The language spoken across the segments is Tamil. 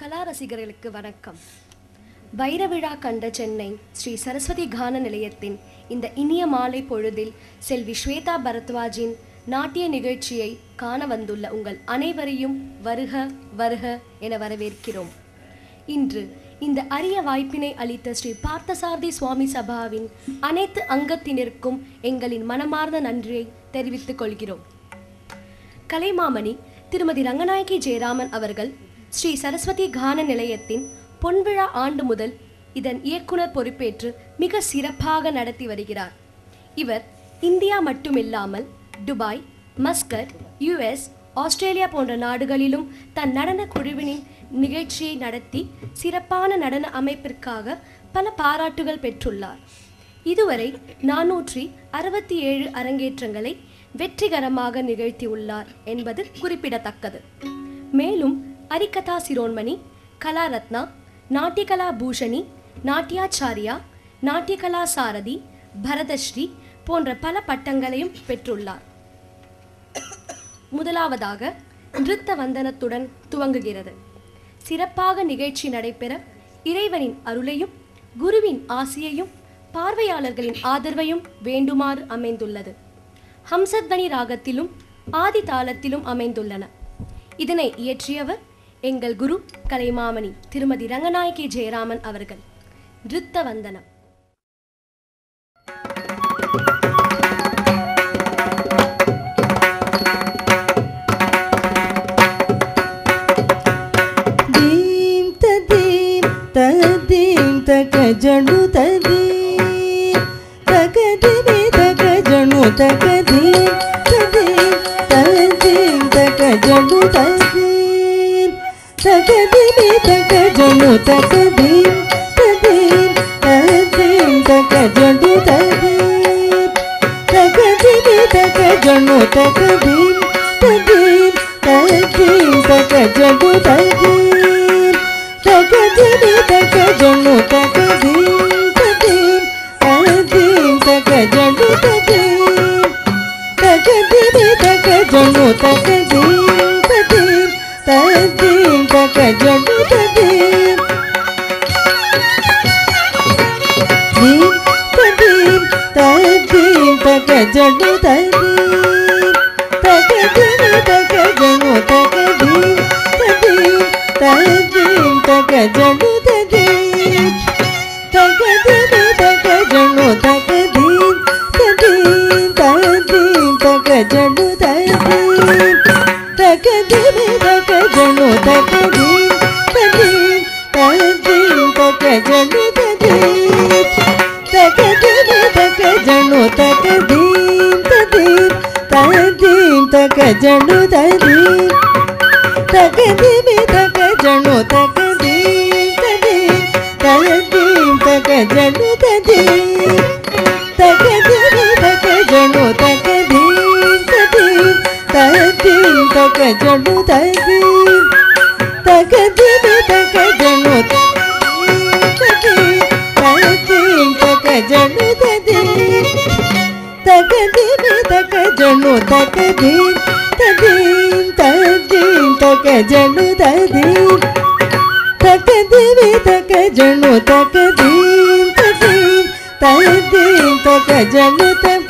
கலா ரசிகர்களுக்கு வணக்கம். வைரவிழா கண்ட சென்னை ஸ்ரீ சரஸ்வதி கான நிலையத்தின் இந்த இனிய மாலை பொழுதில் செல்வி ஸ்வேதா பரத்வாஜின் நாட்டிய நிகழ்ச்சியை காண வந்துள்ள உங்கள் அனைவரையும் வருக வருக என வரவேற்கிறோம். இன்று இந்த அரிய வாய்ப்பினை அளித்த ஸ்ரீ பார்த்தசாரதி சுவாமி சபாவின் அனைத்து அங்கத்தினருக்கும் எங்களின் மனமார்ந்த நன்றியை தெரிவித்துக் கொள்கிறோம். கலைமாமணி திருமதி ரங்கநாயகி ஜெயராமன் அவர்கள் ஸ்ரீ சரஸ்வதி கான நிலையத்தின் பொன்விழா ஆண்டு முதல் இதன் இயக்குனர் பொறுப்பேற்று மிக சிறப்பாக நடத்தி வருகிறார். இவர் இந்தியா மட்டுமில்லாமல் துபாய், மஸ்கட், US, ஆஸ்திரேலியா போன்ற நாடுகளிலும் தன் நடன குழுவினின் நிகழ்ச்சியை நடத்தி சிறப்பான நடன அமைப்பிற்காக பல பாராட்டுகள் பெற்றுள்ளார். இதுவரை 467 அரங்கேற்றங்களை வெற்றிகரமாக நிகழ்த்தியுள்ளார் என்பது குறிப்பிடத்தக்கது. மேலும் அரிகதா சிரோன்மணி, கலாரத்னா, நாட்டியகலா பூஷணி, நாட்டியாச்சாரியா, நாட்டியகலா சாரதி, பரதஸ்ரீ போன்ற பல பட்டங்களையும் பெற்றுள்ளார். முதலாவதாக நிருத்த வந்தனத்துடன் துவங்குகிறது. சிறப்பாக நிகழ்ச்சி நடைபெற இறைவனின் அருளையும் குருவின் ஆசியையும் பார்வையாளர்களின் ஆதரவையும் வேண்டுமாறு அமைந்துள்ளது. ஹம்சத்வனி ராகத்திலும் ஆதி தாளத்திலும் அமைந்துள்ளன. இதனை இயற்றியவர் எங்கள் குரு கலைமாமணி திருமதி ரங்கநாயகி ஜெயராமன் அவர்கள். நிருத்த வந்தனம். தீம் ததீம் ததீம் தக ஜனு ததீம் தகதிமே தக ஜனு தகதீம் ததீம் ததீம் தக ஜனு ததீம் தகதிமே தக ஜனு தகதீம் ததீம் ததீம் தக ஜனு ததீம் தகதிமே தக ஜனு தகதீம் ததீம் ததீம் தக ஜனு ததீம் தகதிமே தக ஜனு தகதீம் ததீம் ததீம் தக ஜனு ததீம் தகதிமே தக ஜனு தகதீம் ததீம் ததீம் தக ஜனு ததீம் தீம் ததீம் ததீம் தக ஜனு ததீம் தகதிமே தக ஜனு தகதீம் ததீம் ததீம் தக ஜனு ததீம் தகதிமே தக ஜனு தகதீம் ததீம் ததீம் தக ஜனு ததீம் தகதிமே தக ஜனு தகதீம் ததீம் ததீம் தக ஜனு ததீம் தகதிமே தக ஜனு தகதீம் ததீம் ததீம் தக ஜனு ததீம் தகதிமே தக ஜனு தகதீம் ததீம் ததீம் தக ஜனு ததீம் தகதிமே தக ஜனு தகதீம் ததீம் ததீம் தக ஜனு ததீம் தகதிமே தக ஜனு ததீம் ததீம் தக ஜனு ததீம் தகதிமே தக ஜனு தகதீம் ததீம் ததீம் தக ஜனு ததீம் தகதிமே தக ஜனு தகதீம் ததீம் ததீம் தக ஜனு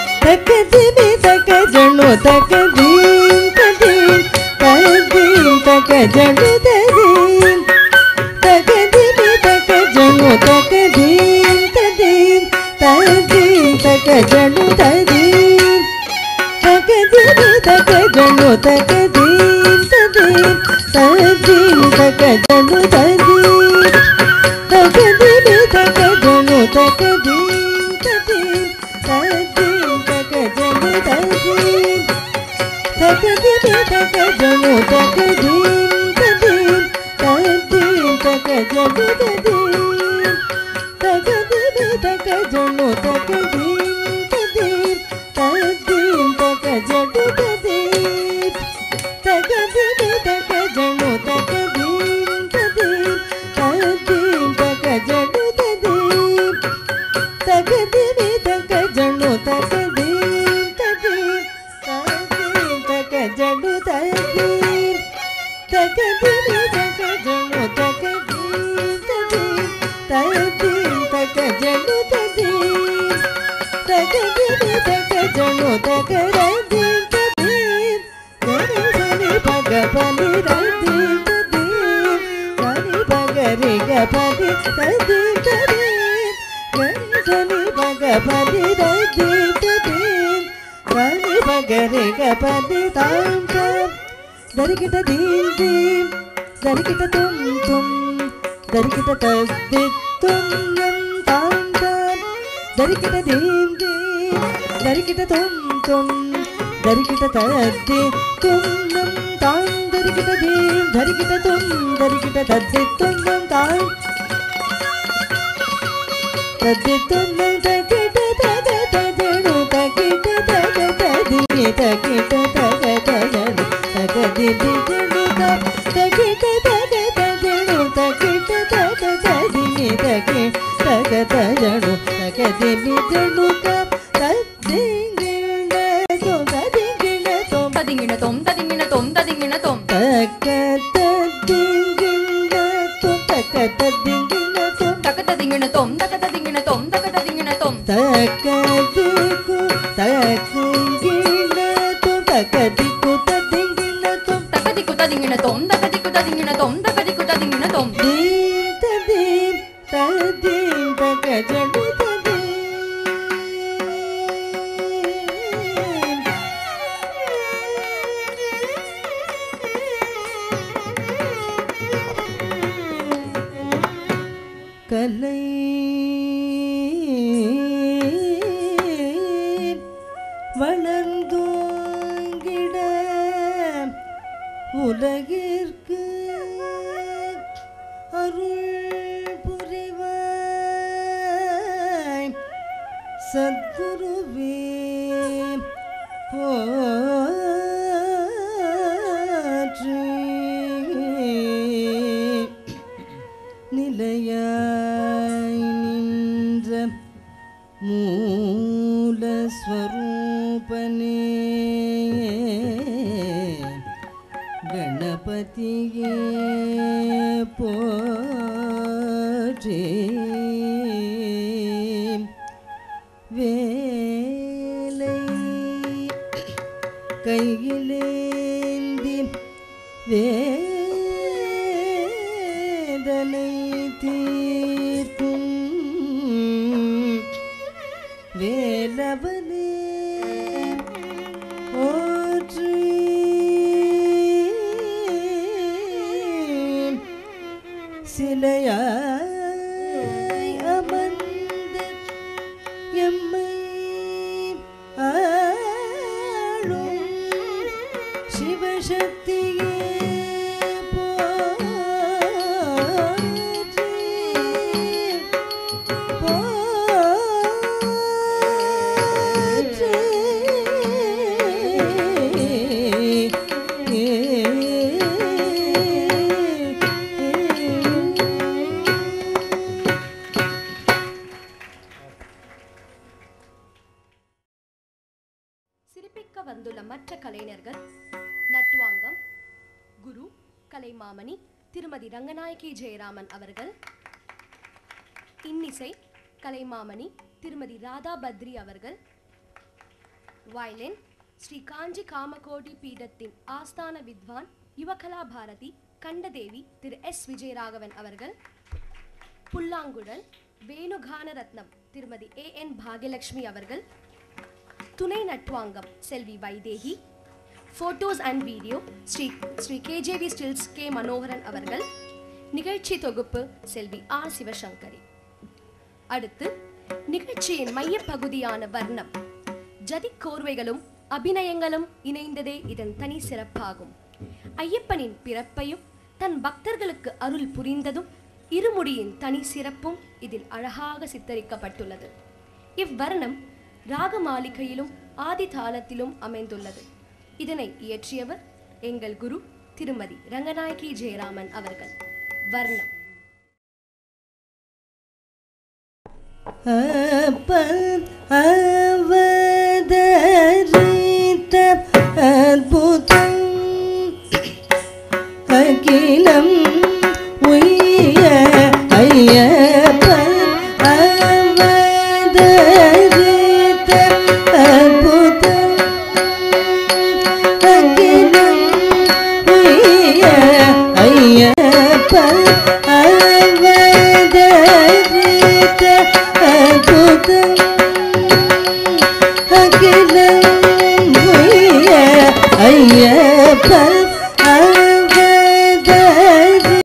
தகதிமே தக ஜனு தகதீம் ததீம் ததீம் தக ஜனு ததீம் தகதிமே தக ஜனு தகதீம் ததீம் ததீம் தக ஜனு ததீம் தகதிமே தக ஜனு தகதீம் ததீம் ததீம் தக ஜனு ததீம் தகதிமே தக ஜனு தகதீம் ததீம் ததீம் தக ஜனு ததீம் தகதிமே தக ஜனு தகதீம் ததீம் ததீம் தக ஜனு ததீம் தகதிமே தக ஜனு தகதீம் ததீம் ததீம் தக ஜனு ததீம் தகதிமே தக ஜனு தகதீம் ததீம் ததீம் தக ஜனு ததீம் தகதிமே தக ஜனு தகதீம் ததீம் ததீம் தக ஜனு ததீம் தகதிமே जनु तक रदी तदीम गरि सनि पग पनि रदी तदीम सनि पग रे ग पनि तदी तदीम गरि सनि पग पनि रदी तदीम सनि पग रे ग पनि ताम ताम दरिकिट दीम दीम दरिकिट तुम तुम दरिकिट तद्दि तुम यम ताम ताम दरिकिट दीम दीम दरिकिट तुम तुम दरिकिट तद्दि तुम यम ताम दरिकिट दीम दरिकिट तुम दरिकिट तद्दि तुम यम ताम तद्दि तुम यम तकिट तग तजनु तकिट तग तदि तकिट तग तजनु तग दिदि जनु तकिट तग तजनु तकिट तग तदि तकिट तग तजनु तग दिदि जनु तदिंगिण तोम तदिंगिण तोम तदिंगिण तोम तदिंगिण तोम तदिंगिण तोम तक तदिंगिण तोम तक तदिंगिण तोम तक तदिंगिण तोम तक तदिंगिण तोम तक तदिंगिण तोम तक दिकु तदिंगिण तोम तक दिकु तदिंगिण तोम तक दिकु तदिंगिण तोम तक दिकु तदिंगिण तोम तक दिकु तदिंगिण तोम दीम तदीम तदीम तक जनु तदीम कलै வளர்ந்தோங்கிட உலகிற்கு அருள் புரிவாய் சத்குருவே போற்றி நிலையாய் நின்ற மூலஸ்வரூபனே கணபதியே போற்றி வேலை கையிலேந்தி வேதனை தீர்க்கும் வேலவனே போற்றி சிலையாய் அமர்ந்த எம்மை ஆளும் சிவசக்தியே போற்றி போற்றி சிறப்பிக்க வந்துள்ள மற்ற கலைஞர்கள் நட்டுவாங்கம் குரு கலைமாமணி திருமதி ரங்கநாயகி ஜெயராமன் அவர்கள், இன்னிசை கலைமாமணி திருமதி ராதா பத்ரி அவர்கள், வயலின் ஸ்ரீ காஞ்சி காமகோடி பீடத்தின் ஆஸ்தான வித்வான் யுவகலா பாரதி கண்டதேவி திரு எஸ் விஜயராகவன் அவர்கள், புல்லாங்குழல் வேணுகான ரத்னம் திருமதி ஏஎன் பாகியலட்சுமி அவர்கள், துணை நட்டுவாங்கம் செல்வி Vaidehi, photos and video Sri KJV stills K Manoharan அவர்கள், நிகழ்ச்சி தொகுப்பு செல்வி ஆர் சிவசங்கரி. அடுத்து நிகழ்ச்சியின் மையப்பகுதியான வர்ணம், ஜதி கோர்வைகளும் அபிநயங்களும் இணைந்ததே இதன் தனி சிறப்பாகும். ஐயப்பனின் பிறப்பையும் தன் பக்தர்களுக்கு அருள் புரிந்ததும் இருமுடியின் தனி சிறப்பும் இதில் அழகாக சித்தரிக்கப்பட்டுள்ளது. இவ்வர்ணம் ராகமாளிகையிலும் ஆதி தாளத்திலும் அமைந்துள்ளது. இதனை இயற்றியவர் எங்கள் குரு திருமதி ரங்கநாயகி ஜெயராமன் அவர்கள். வர்ணம். அவதரித்த அற்புதம் அகிலம்